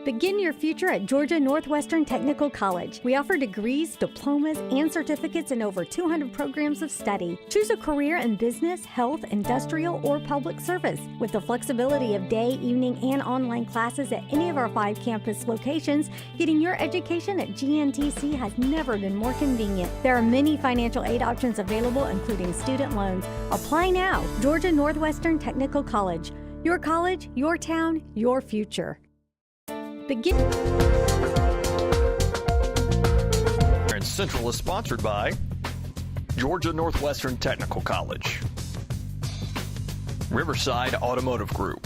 Begin your future at Georgia Northwestern Technical College. We offer degrees, diplomas, and certificates in over 200 programs of study. Choose a career in business, health, industrial, or public service. With the flexibility of day, evening, and online classes at any of our 5 campus locations, getting your education at GNTC has never been more convenient. There are many financial aid options available, including student loans. Apply now. Georgia Northwestern Technical College. Your college, your town, your future. Central is sponsored by Georgia Northwestern Technical College, Riverside Automotive Group,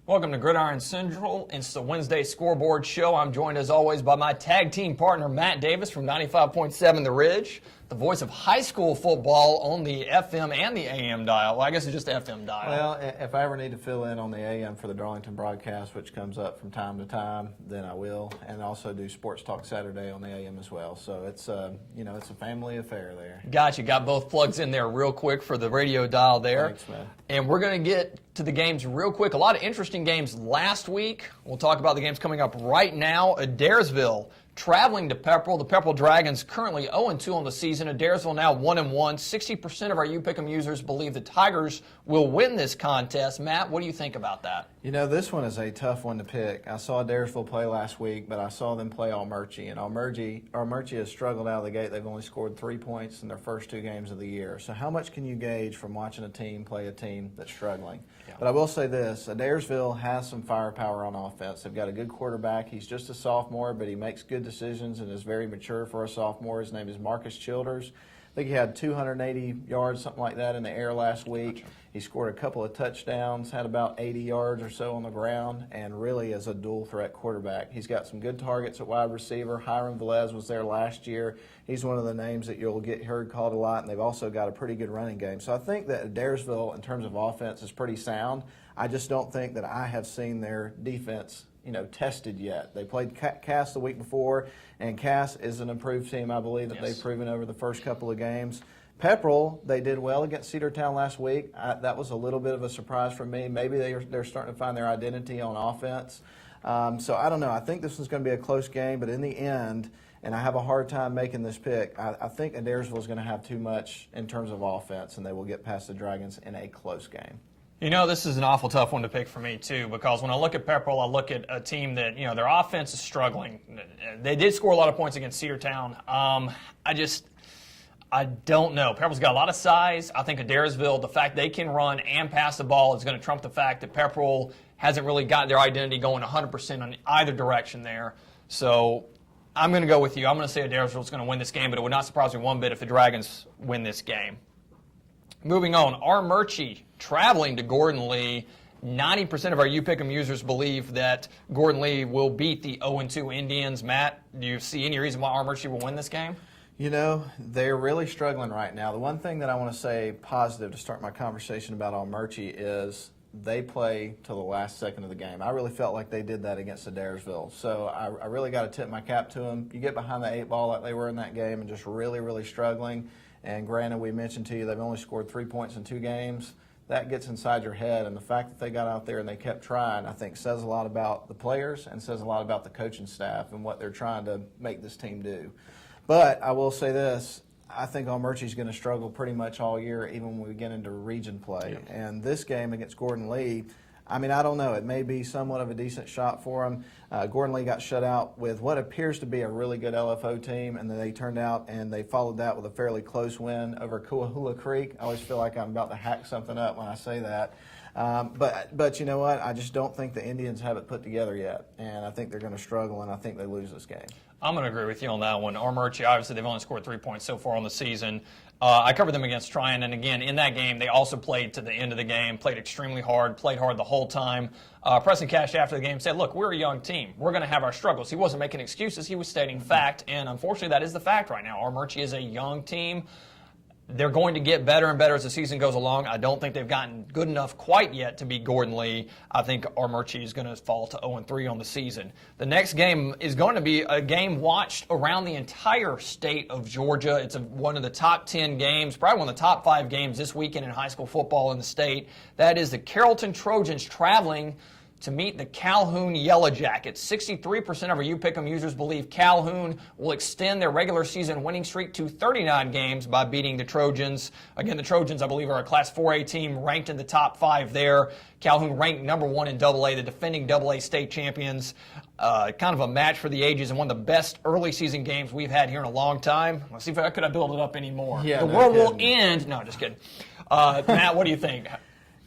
welcome to Gridiron Central. It's the Wednesday Scoreboard Show. I'm joined as always by my tag team partner Matt Davis from 95.7 The Ridge, the voice of high school football on the FM and the AM dial. Well, I guess it's just the FM dial. Well, if I ever need to fill in on the AM for the Darlington broadcast, which comes up from time to time, then I will, and also do Sports Talk Saturday on the AM as well. So it's it's a family affair there. Gotcha. Got both plugs in there real quick for the radio dial there. Thanks, man. And we're going to get to the games real quick. A lot of interesting games last week. We'll talk about the games coming up right now. Adairsville traveling to Pepperell. The Pepperell Dragons currently 0-2 on the season. Adairsville now 1-1. 60% of our UPick'em users believe the Tigers will win this contest. Matt, what do you think about that? You know, this one is a tough one to pick. I saw Adairsville play last week, but I saw them play Allmerchi, and Allmerchi has struggled out of the gate. They've only scored 3 points in their first 2 games of the year. So how much can you gauge from watching a team play a team that's struggling? Yeah. But I will say this, Adairsville has some firepower on offense. They've got a good quarterback. He's just a sophomore, but he makes good decisions and is very mature for a sophomore. His name is Marcus Childers. I think he had 280 yards, something like that, in the air last week. He scored a couple of touchdowns, had about 80 yards or so on the ground, and really is a dual-threat quarterback. He's got some good targets at wide receiver. Hiram Velez was there last year. He's one of the names that you'll get heard called a lot, and they've also got a pretty good running game. So I think that Adairsville, in terms of offense, is pretty sound. I just don't think that I have seen their defense tested yet. They played Cass the week before, and Cass is an improved team, I believe, that they've proven over the first couple of games. Pepperell, they did well against Cedartown last week. That was a little bit of a surprise for me. Maybe they're starting to find their identity on offense. So I don't know. I think this is going to be a close game, but in the end, and I have a hard time making this pick, I think Adairsville is going to have too much in terms of offense, and they will get past the Dragons in a close game. You know, this is an awful tough one to pick for me, too, because when I look at Pepperell, I look at a team that, their offense is struggling. They did score a lot of points against Cedartown. I don't know. Pepperell's got a lot of size. I think Adairsville, the fact they can run and pass the ball is going to trump the fact that Pepperell hasn't really got their identity going 100% on either direction there. So I'm going to go with you. I'm going to say Adairsville's going to win this game, but it would not surprise me one bit if the Dragons win this game. Moving on, Allmerchi traveling to Gordon Lee. 90% of our UPick'em users believe that Gordon Lee will beat the 0-2 Indians. Matt, do you see any reason why Allmerchi will win this game? They're really struggling right now. The one thing that I want to say positive to start my conversation about Allmerchi is they play till the last second of the game. I really felt like they did that against Adairsville. So I really got to tip my cap to them. You get behind the 8 ball like they were in that game and just really, really struggling. And granted, we mentioned to you they've only scored 3 points in 2 games. That gets inside your head, and the fact that they got out there and they kept trying, I think, says a lot about the players and says a lot about the coaching staff and what they're trying to make this team do. But I will say this, I think Allmerchi's going to struggle pretty much all year, even when we get into region play. Yeah. And this game against Gordon Lee, I don't know. It may be somewhat of a decent shot for them. Gordon Lee got shut out with what appears to be a really good LFO team, and then they turned out and they followed that with a fairly close win over Coahuila Creek. I always feel like I'm about to hack something up when I say that. But you know what? I just don't think the Indians have it put together yet, and I think they're going to struggle, and I think they lose this game. I'm going to agree with you on that one. Allmerchi, obviously, they've only scored 3 points so far on the season. I covered them against Tryon, and again, in that game, they also played to the end of the game, played extremely hard, played hard the whole time. Preston Cash, after the game, said, look, we're a young team. We're going to have our struggles. He wasn't making excuses. He was stating fact, and unfortunately, that is the fact right now. Allmerchi is a young team. They're going to get better and better as the season goes along. I don't think they've gotten good enough quite yet to be Gordon Lee. I think Armurchie is going to fall to 0-3 on the season. The next game is going to be a game watched around the entire state of Georgia. It's one of the top 10 games, probably one of the top 5 games this weekend in high school football in the state. That is the Carrollton Trojans traveling to meet the Calhoun Yellow Jackets. 63% of our UPick'em users believe Calhoun will extend their regular season winning streak to 39 games by beating the Trojans. Again, the Trojans, I believe, are a Class 4A team ranked in the top 5 there. Calhoun ranked number 1 in AA, the defending AA state champions. Kind of a match for the ages and one of the best early season games we've had here in a long time. Let's see if I could build it up anymore. Yeah, the world will end. No, just kidding. Matt, what do you think?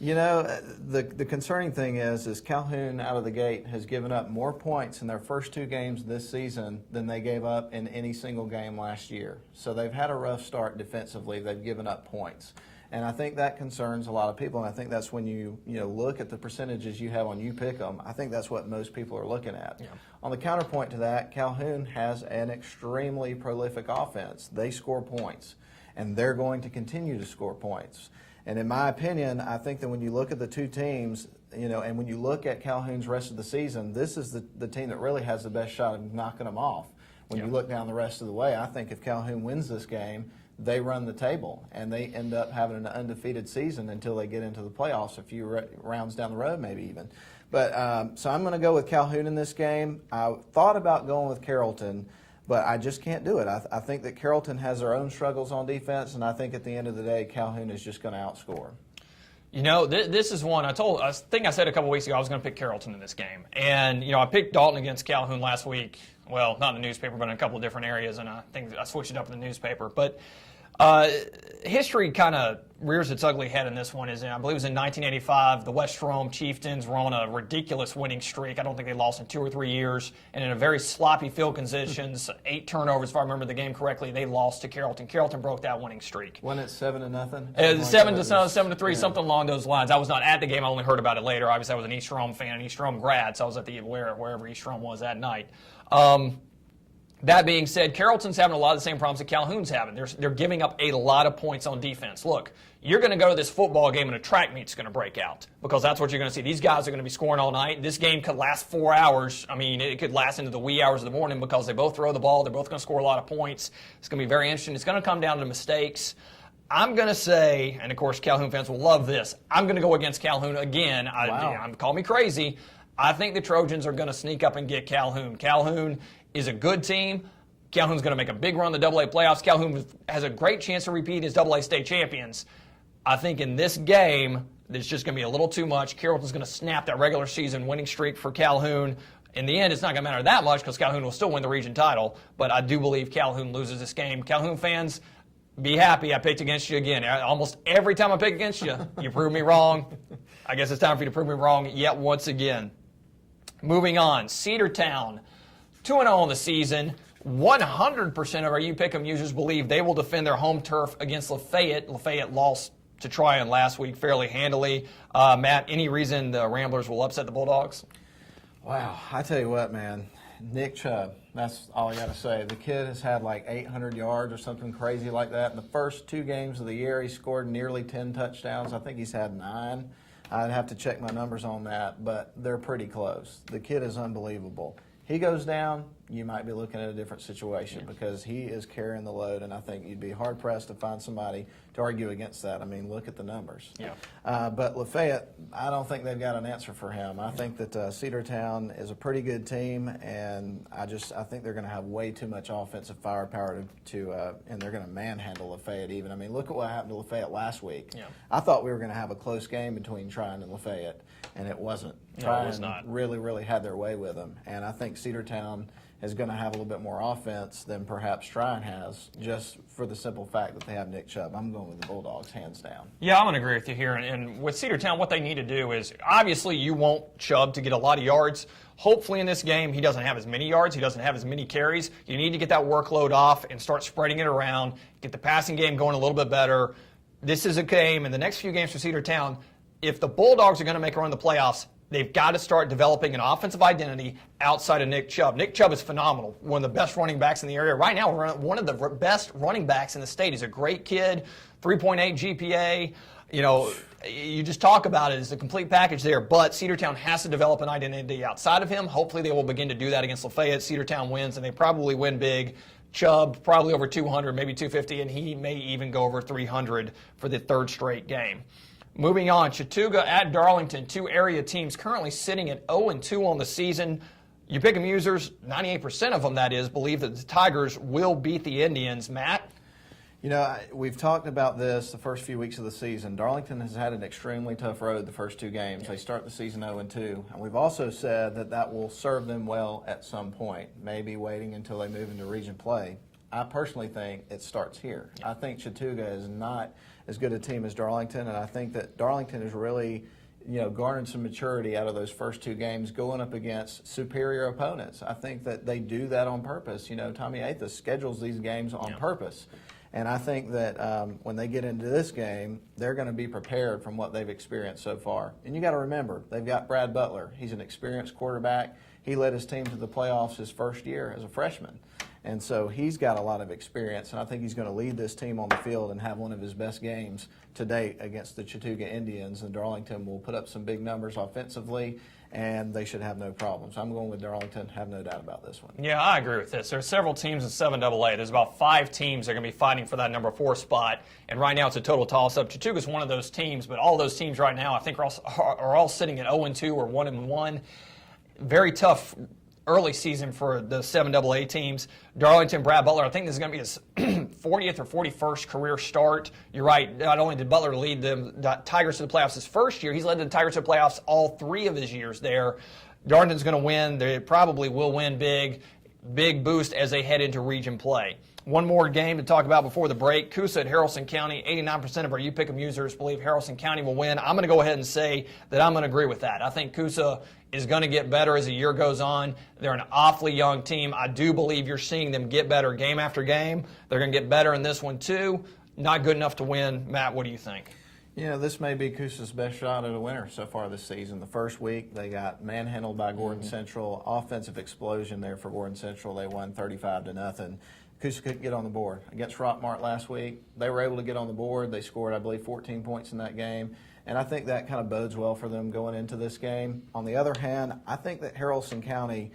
You know, the concerning thing is Calhoun out of the gate has given up more points in their first 2 games this season than they gave up in any single game last year. So they've had a rough start defensively. They've given up points. And I think that concerns a lot of people, and I think that's when you look at the percentages you have on UPick'em, I think that's what most people are looking at. Yeah. On the counterpoint to that, Calhoun has an extremely prolific offense. They score points, and they're going to continue to score points. And in my opinion, I think that when you look at the 2 teams, and when you look at Calhoun's rest of the season, this is the team that really has the best shot of knocking them off. When you look down the rest of the way, I think if Calhoun wins this game, they run the table, and they end up having an undefeated season until they get into the playoffs a few rounds down the road, maybe even. But so I'm going to go with Calhoun in this game. I thought about going with Carrollton, but I just can't do it. I think that Carrollton has their own struggles on defense, and I think at the end of the day, Calhoun is just going to outscore. You know, this is one I think I said a couple weeks ago I was going to pick Carrollton in this game. And, I picked Dalton against Calhoun last week. Well, not in the newspaper, but in a couple of different areas, and I think I switched it up in the newspaper. But history kind of rears its ugly head in this one. I believe it was in 1985. The West Rome Chieftains were on a ridiculous winning streak. I don't think they lost in 2 or 3 years. And in a very sloppy field conditions, 8 turnovers, if I remember the game correctly, they lost to Carrollton. Carrollton broke that winning streak. Wasn't it 7-0? 7-3, something along those lines. I was not at the game. I only heard about it later. Obviously, I was an East Rome fan, an East Rome grad, so I was at wherever East Rome was that night. That being said, Carrollton's having a lot of the same problems that Calhoun's having. They're giving up a lot of points on defense. Look, you're going to go to this football game and a track meet's going to break out because that's what you're going to see. These guys are going to be scoring all night. This game could last 4 hours. I mean, it could last into the wee hours of the morning because they both throw the ball. They're both going to score a lot of points. It's going to be very interesting. It's going to come down to mistakes. I'm going to say, and of course Calhoun fans will love this, I'm going to go against Calhoun again. Wow. Call me crazy. I think the Trojans are going to sneak up and get Calhoun. Calhoun is a good team. Calhoun's going to make a big run in the AA playoffs. Calhoun has a great chance to repeat as AA state champions. I think in this game, there's just going to be a little too much. Carrollton's going to snap that regular season winning streak for Calhoun. In the end, it's not going to matter that much because Calhoun will still win the region title, but I do believe Calhoun loses this game. Calhoun fans, be happy I picked against you again. Almost every time I pick against you, you prove me wrong. I guess it's time for you to prove me wrong yet once again. Moving on, Cedartown, 2-0 on the season. 100% of our UPick'em users believe they will defend their home turf against LaFayette. LaFayette lost to Tryon last week fairly handily. Matt, any reason the Ramblers will upset the Bulldogs? Wow, I tell you what, man. Nick Chubb, that's all I got to say. The kid has had like 800 yards or something crazy like that. In the first 2 games of the year, he scored nearly 10 touchdowns. I think he's had 9. I'd have to check my numbers on that, but they're pretty close. The kid is unbelievable. He goes down, you might be looking at a different situation because he is carrying the load, and I think you'd be hard-pressed to find somebody to argue against that. I mean, look at the numbers. Yeah. But Lafayette, I don't think they've got an answer for him. I think that Cedartown is a pretty good team, and I think they're going to have way too much offensive firepower and they're going to manhandle Lafayette even. I mean, look at what happened to Lafayette last week. Yeah. I thought we were going to have a close game between Tryon and Lafayette, and it wasn't. No, it was not. Really, really had their way with them, and I think Cedartown is going to have a little bit more offense than perhaps Tryon has, just for the simple fact that they have Nick Chubb. I'm going with the Bulldogs, hands down. Yeah, I'm going to agree with you here. And with Cedartown, what they need to do is, obviously you want Chubb to get a lot of yards. Hopefully in this game, he doesn't have as many yards. He doesn't have as many carries. You need to get that workload off and start spreading it around, get the passing game going a little bit better. This is a game, and the next few games for Cedartown, if the Bulldogs are going to make a run in the playoffs, they've got to start developing an offensive identity outside of Nick Chubb. Nick Chubb is phenomenal, one of the best running backs in the area. Right now, we're one of the best running backs in the state. He's a great kid, 3.8 GPA. You just talk about it as a complete package there, but Cedartown has to develop an identity outside of him. Hopefully they will begin to do that against Lafayette. Cedartown wins, and they probably win big. Chubb probably over 200, maybe 250, and he may even go over 300 for the third straight game. Moving on, Chattooga at Darlington, two area teams currently sitting at 0-2 on the season. You pick 'em users, 98% of them, that is, believe that the Tigers will beat the Indians. Matt? We've talked about this the first few weeks of the season. Darlington has had an extremely tough road the first two games. They start the season 0-2. And we've also said that will serve them well at some point, maybe waiting until they move into region play. I personally think it starts here. I think Chattooga is not as good a team as Darlington, and I think that Darlington is really garnered some maturity out of those first two games going up against superior opponents. I think that they do that on purpose. Tommy Athas schedules these games on purpose. And I think that when they get into this game, they're going to be prepared from what they've experienced so far. And you got to remember, they've got Brad Butler. He's an experienced quarterback. He led his team to the playoffs his first year as a freshman. And so he's got a lot of experience, and I think he's going to lead this team on the field and have one of his best games to date against the Chattooga Indians. And Darlington will put up some big numbers offensively, and they should have no problems. I'm going with Darlington, have no doubt about this one. Yeah, I agree with this. There are several teams in 7AA. There's about 5 teams that are going to be fighting for that number 4 spot, and right now it's a total toss-up. Chattooga's one of those teams, but all those teams right now I think are all sitting at 0-2 or 1-1. Very tough early season for the 7AA teams. Darlington, Brad Butler, I think this is going to be his 40th or 41st career start. You're right. Not only did Butler lead the Tigers to the playoffs his first year, he's led the Tigers to the playoffs all 3 of his years there. Darlington's going to win. They probably will win big. Big boost as they head into region play. One more game to talk about before the break. Kusa at Haralson County. 89% of our You Pick 'em users believe Haralson County will win. I'm going to go ahead and say that I'm going to agree with that. I think Kusa is going to get better as the year goes on. They're an awfully young team. I do believe you're seeing them get better game after game. They're going to get better in this one too. Not good enough to win. Matt, what do you think? This may be Kusa's best shot at a winner so far this season. The first week, they got manhandled by Gordon Central. Offensive explosion there for Gordon Central. They won 35-0. Kusa couldn't get on the board. Against Rockmart last week, they were able to get on the board. They scored, I believe, 14 points in that game. And I think that kind of bodes well for them going into this game. On the other hand, I think that Haralson County,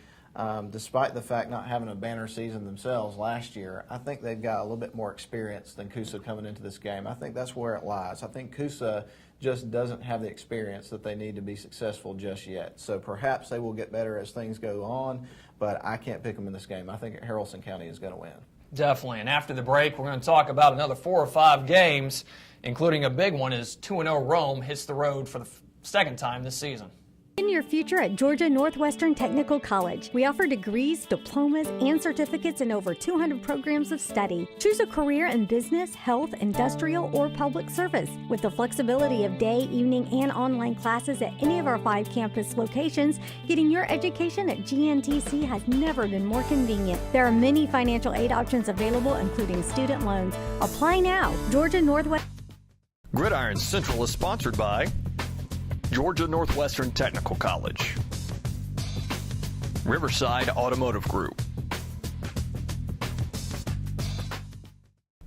despite the fact not having a banner season themselves last year, I think they've got a little bit more experience than Kusa coming into this game. I think that's where it lies. I think Kusa just doesn't have the experience that they need to be successful just yet. So perhaps they will get better as things go on, but I can't pick them in this game. I think Haralson County is going to win. Definitely. And after the break, we're going to talk about another 4 or 5 games, including a big one is 2-0 Rome hits the road for the second time this season. In your future at Georgia Northwestern Technical College. We offer degrees, diplomas, and certificates in over 200 programs of study. Choose a career in business, health, industrial, or public service. With the flexibility of day, evening, and online classes at any of our 5 campus locations, getting your education at GNTC has never been more convenient. There are many financial aid options available, including student loans. Apply now. Georgia Northwestern. Gridiron Central is sponsored by Georgia Northwestern Technical College, Riverside Automotive Group.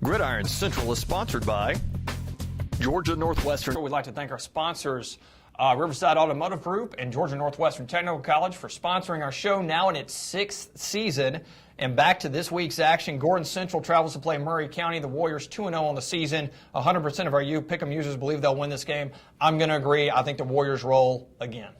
Gridiron Central is sponsored by Georgia Northwestern. We'd like to thank our sponsors, Riverside Automotive Group and Georgia Northwestern Technical College, for sponsoring our show now in its 6th season. And back to this week's action, Gordon Central travels to play Murray County. The Warriors 2-0 on the season. 100% of our You Pick 'em users believe they'll win this game. I'm going to agree. I think the Warriors roll again.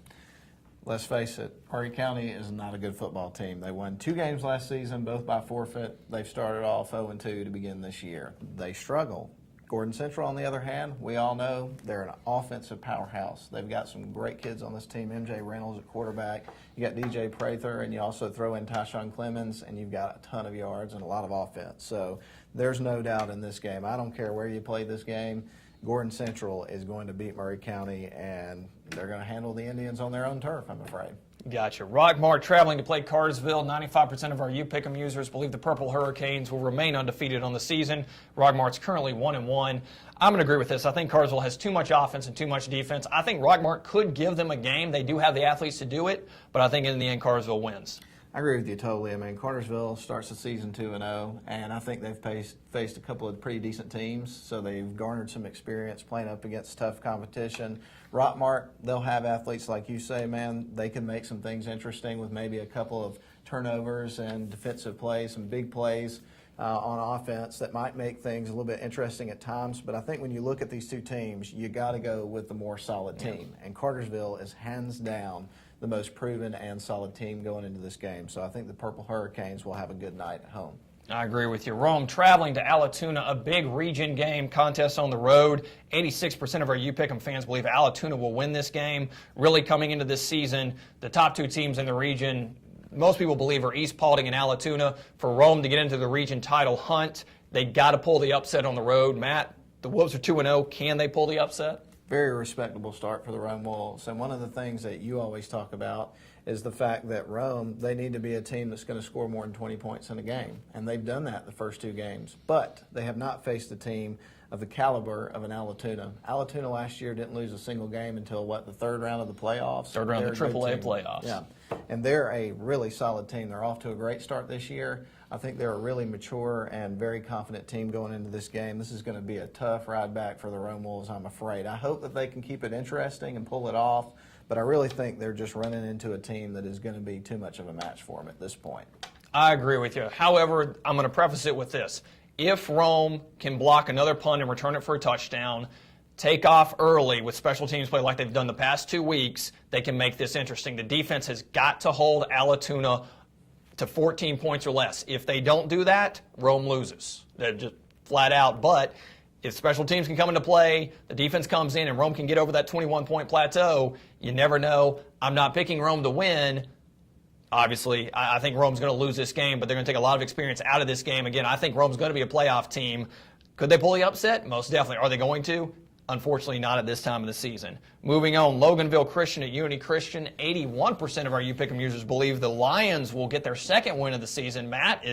Let's face it, Murray County is not a good football team. They won 2 games last season, both by forfeit. They've started off 0-2 to begin this year. They struggle. Gordon Central, on the other hand, we all know they're an offensive powerhouse. They've got some great kids on this team. MJ Reynolds at quarterback. You got DJ Prather, and you also throw in Tyshawn Clemens, and you've got a ton of yards and a lot of offense. So there's no doubt in this game. I don't care where you play this game. Gordon Central is going to beat Murray County, and they're going to handle the Indians on their own turf, I'm afraid. Gotcha. Rockmart traveling to play Cartersville. 95% of our You Pick 'em users believe the Purple Hurricanes will remain undefeated on the season. Rockmart's currently 1-1. I'm going to agree with this. I think Cartersville has too much offense and too much defense. I think Rockmart could give them a game. They do have the athletes to do it, but I think in the end Cartersville wins. I agree with you totally. I mean, Cartersville starts the season 2-0, and I think they've faced a couple of pretty decent teams, so they've garnered some experience playing up against tough competition. Rockmart, they'll have athletes like you say, man. They can make some things interesting with maybe a couple of turnovers and defensive plays, some big plays on offense that might make things a little bit interesting at times. But I think when you look at these two teams, you got to go with the more solid team. And Cartersville is hands down the most proven and solid team going into this game. So I think the Purple Hurricanes will have a good night at home. I agree with you. Rome traveling to Allatoona, a big region game, contest on the road. 86% of our UPick'em fans believe Allatoona will win this game. Really coming into this season, the top two teams in the region, most people believe, are East Paulding and Allatoona. For Rome to get into the region title hunt, they got to pull the upset on the road. Matt, the Wolves are 2-0. Can they pull the upset? Very respectable start for the Rome Wolves. And one of the things that you always talk about is the fact that Rome, they need to be a team that's going to score more than 20 points in a game. And they've done that the first two games. But they have not faced a team of the caliber of an Allatoona. Allatoona last year didn't lose a single game until, the third round of the playoffs? Third round of the AAA playoffs. Yeah. And they're a really solid team. They're off to a great start this year. I think they're a really mature and very confident team going into this game. This is going to be a tough ride back for the Rome Wolves, I'm afraid. I hope that they can keep it interesting and pull it off, but I really think they're just running into a team that is going to be too much of a match for them at this point. I agree with you. However, I'm going to preface it with this. If Rome can block another punt and return it for a touchdown, take off early with special teams play like they've done the past 2 weeks, they can make this interesting. The defense has got to hold Allatoona to 14 points or less. If they don't do that, Rome loses. They're just flat out. But if special teams can come into play, the defense comes in, and Rome can get over that 21-point plateau, you never know. I'm not picking Rome to win. Obviously, I think Rome's going to lose this game, but they're going to take a lot of experience out of this game. Again, I think Rome's going to be a playoff team. Could they pull the upset? Most definitely. Are they going to? Unfortunately, not at this time of the season. Moving on, Loganville Christian at Unity Christian. 81% of our UPick'em users believe the Lions will get their second win of the season. Matt,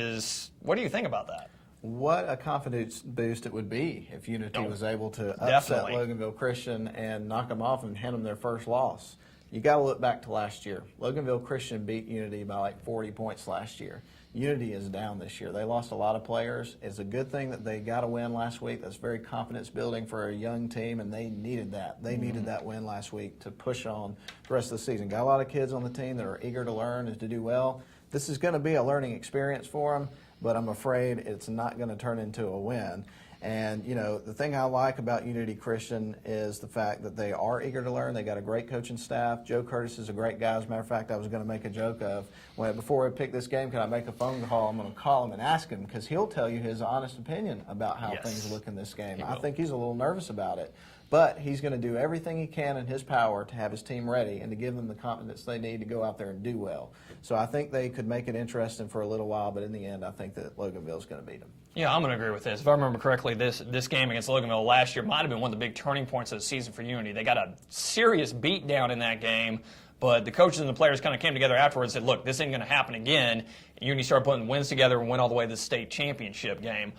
what do you think about that? What a confidence boost it would be if Unity was able to upset Loganville Christian and knock them off and hand them their first loss. You got to look back to last year. Loganville Christian beat Unity by 40 points last year. Unity is down this year. They lost a lot of players. It's a good thing that they got a win last week. That's very confidence building for a young team, and they needed that. They needed that win last week to push on the rest of the season. Got a lot of kids on the team that are eager to learn and to do well. This is going to be a learning experience for them, but I'm afraid it's not going to turn into a win. And, the thing I like about Unity Christian is the fact that they are eager to learn. They got a great coaching staff. Joe Curtis is a great guy. As a matter of fact, I was going to make a joke of, before we pick this game, can I make a phone call? I'm going to call him and ask him, because he'll tell you his honest opinion about how things look in this game. I think he's a little nervous about it. But he's going to do everything he can in his power to have his team ready and to give them the confidence they need to go out there and do well. So I think they could make it interesting for a little while, but in the end, I think that Loganville is going to beat them. Yeah, I'm going to agree with this. If I remember correctly, this game against Loganville last year might have been one of the big turning points of the season for Unity. They got a serious beatdown in that game, but the coaches and the players kind of came together afterwards and said, look, this ain't going to happen again. And Unity started putting wins together and went all the way to the state championship game.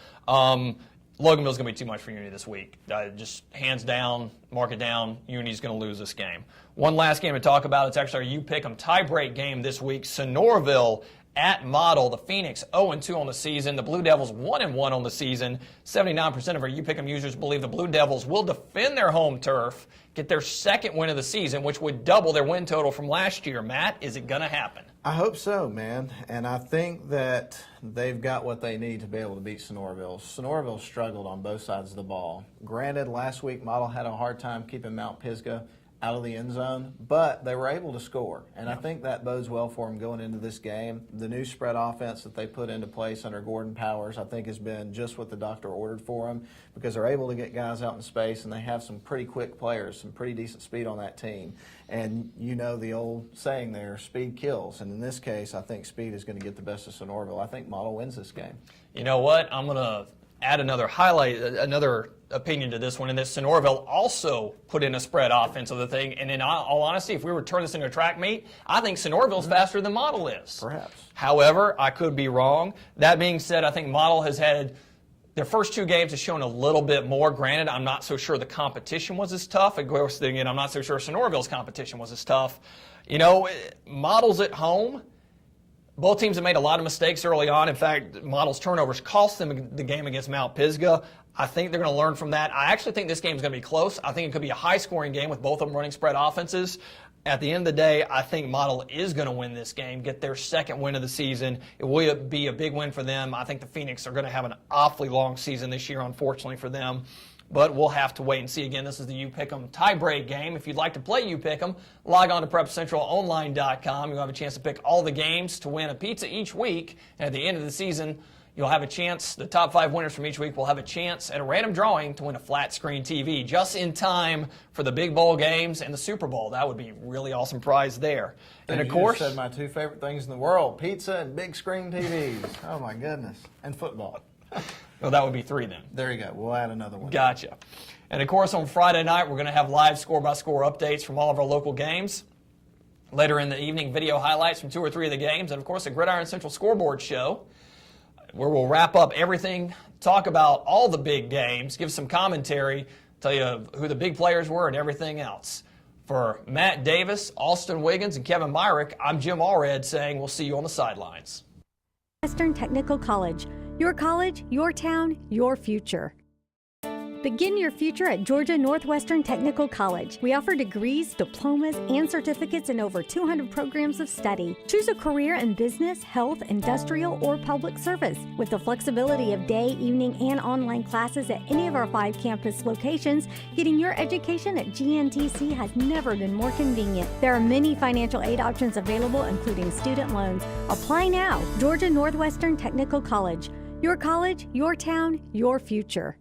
Loganville's going to be too much for Unity this week. Just hands down, mark it down, Unity's going to lose this game. One last game to talk about. It's actually our UPick'em tie-break game this week. Norville at Model. The Phoenix 0-2 on the season. The Blue Devils 1-1 on the season. 79% of our UPick'em users believe the Blue Devils will defend their home turf, get their second win of the season, which would double their win total from last year. Matt, is it going to happen? I hope so, man. And I think that they've got what they need to be able to beat Sonorville. Sonorville struggled on both sides of the ball. Granted, last week Model had a hard time keeping Mount Pisgah out of the end zone, but they were able to score. And I think that bodes well for them going into this game. The new spread offense that they put into place under Gordon Powers, I think, has been just what the doctor ordered for them, because they're able to get guys out in space, and they have some pretty quick players, some pretty decent speed on that team. And you know the old saying there, speed kills. And in this case, I think speed is going to get the best of Sonorville. I think Model wins this game. You know what? I'm going to add another opinion to this one, and that Sonorville also put in a spread offense of the thing. And in all honesty, if we were to turn this into a track meet, I think Sonorville's faster than Model is. Perhaps. However, I could be wrong. That being said, I think Model has had their first two games has shown a little bit more. Granted, I'm not so sure the competition was as tough. Of course, again, I'm not so sure Sonorville's competition was as tough. You know, Model's at home, Both teams have made a lot of mistakes early on. In fact, Model's turnovers cost them the game against Mount Pisgah. I think they're going to learn from that. I actually think this game is going to be close. I think it could be a high-scoring game with both of them running spread offenses. At the end of the day, I think Model is going to win this game, get their second win of the season. It will be a big win for them. I think the Phoenix are going to have an awfully long season this year, unfortunately for them. But we'll have to wait and see. Again, this is the You Pick'em tiebreak game. If you'd like to play You Pick'em, log on to PrepCentralOnline.com. You'll have a chance to pick all the games to win a pizza each week. And at the end of the season, you'll have a chance, the top 5 winners from each week will have a chance at a random drawing to win a flat screen TV just in time for the big bowl games and the Super Bowl. That would be a really awesome prize there. And of course, you just said my 2 favorite things in the world, pizza and big screen TVs. Oh my goodness. And football. Well, that would be 3 then. There you go. We'll add another one. Gotcha. And of course, on Friday night, we're going to have live score-by-score updates from all of our local games. Later in the evening, video highlights from 2 or 3 of the games. And of course, a Gridiron Central scoreboard show, where we'll wrap up everything, talk about all the big games, give some commentary, tell you who the big players were and everything else. For Matt Davis, Austin Wiggins, and Kevin Myrick, I'm Jim Allred saying we'll see you on the sidelines. Northwestern Technical College. Your college, your town, your future. Begin your future at Georgia Northwestern Technical College. We offer degrees, diplomas, and certificates in over 200 programs of study. Choose a career in business, health, industrial, or public service. With the flexibility of day, evening, and online classes at any of our 5 campus locations, getting your education at GNTC has never been more convenient. There are many financial aid options available, including student loans. Apply now. Georgia Northwestern Technical College. Your college, your town, your future.